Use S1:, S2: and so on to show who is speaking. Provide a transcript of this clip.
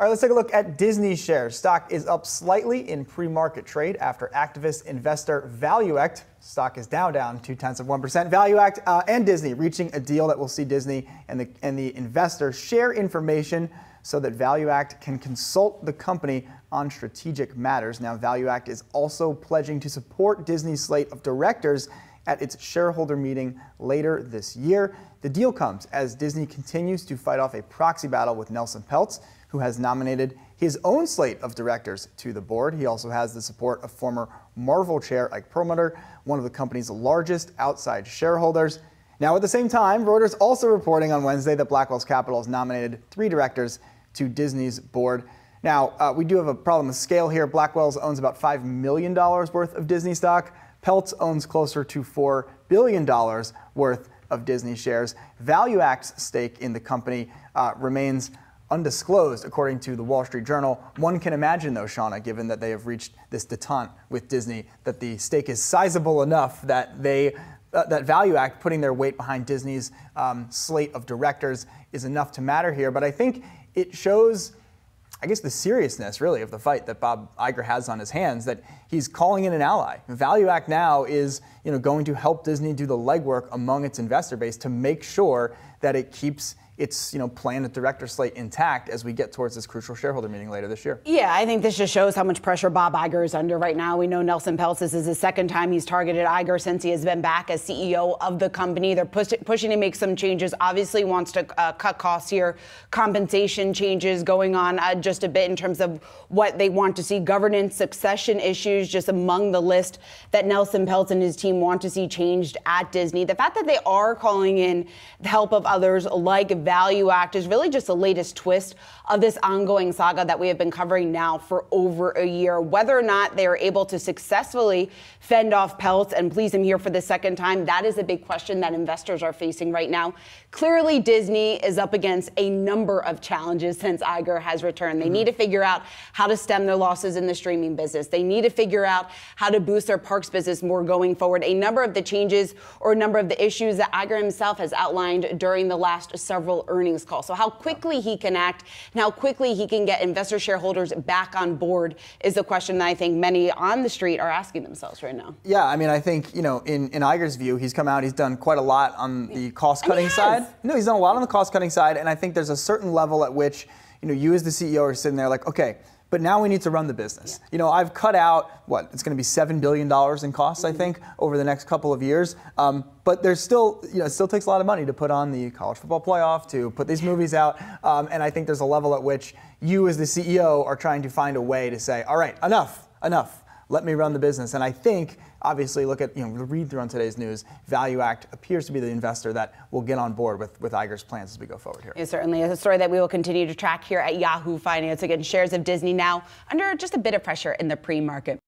S1: All right, let's take a look at Disney shares. Stock is up slightly in pre-market trade after activist investor ValueAct. Stock is down 0.2%. ValueAct and Disney reaching a deal that will see Disney and the investor share information so that ValueAct can consult the company on strategic matters. Now, ValueAct is also pledging to support Disney's slate of directors at its shareholder meeting later this year. The deal comes as Disney continues to fight off a proxy battle with Nelson Peltz, who has nominated his own slate of directors to the board. He also has the support of former Marvel chair Ike Perlmutter, one of the company's largest outside shareholders. Now, at the same time, Reuters also reporting on Wednesday that Blackwells Capital has nominated 3 directors to Disney's board. Now, we do have a problem with scale here. Blackwells owns about $5 million worth of Disney stock. Peltz owns closer to $4 billion worth of Disney shares. ValueAct's stake in the company remains undisclosed, according to the Wall Street Journal. One can imagine, though, Seana, given that they have reached this detente with Disney, that the stake is sizable enough that that ValueAct putting their weight behind Disney's slate of directors is enough to matter here. But I think it shows, I guess, the seriousness, really, of the fight that Bob Iger has on his hands, that he's calling in an ally. ValueAct now is, going to help Disney do the legwork among its investor base to make sure that it keeps its planned director slate intact as we get towards this crucial shareholder meeting later this year.
S2: Yeah, I think this just shows how much pressure Bob Iger is under right now. We know Nelson Peltz, this is the second time he's targeted Iger since he has been back as CEO of the company. They're pushing to make some changes, obviously wants to cut costs here, compensation changes going on just a bit in terms of what they want to see, governance, succession issues, just among the list that Nelson Peltz and his team want to see changed at Disney. The fact that they are calling in the help of others like ValueAct is really just the latest twist of this ongoing saga that we have been covering now for over a year. Whether or not they are able to successfully fend off Peltz and please him here for the second time, that is a big question that investors are facing right now. Clearly, Disney is up against a number of challenges since Iger has returned. They need to figure out how to stem their losses in the streaming business. They need to figure out how to boost their parks business more going forward. A number of the changes or a number of the issues that Iger himself has outlined during the last several earnings calls. So how quickly he can act and how quickly he can get investor shareholders back on board is the question that I think many on the street are asking themselves right now.
S1: Yeah, I mean, I think, in Iger's view, he's come out, he's done quite a lot on the cost-cutting side. No, he's done a lot on the cost-cutting side, and I think there's a certain level at which, you as the CEO are sitting there like, okay, but now we need to run the business. Yeah. I've cut out, it's going to be $7 billion in costs, I think, over the next couple of years. But there's still, it still takes a lot of money to put on the college football playoff, to put these movies out. And I think there's a level at which you as the CEO are trying to find a way to say, all right, enough. Let me run the business. And I think, obviously, look at, read through on today's news, ValueAct appears to be the investor that will get on board with Iger's plans as we go forward here.
S2: It certainly is a story that we will continue to track here at Yahoo Finance. Again, shares of Disney now under just a bit of pressure in the pre-market.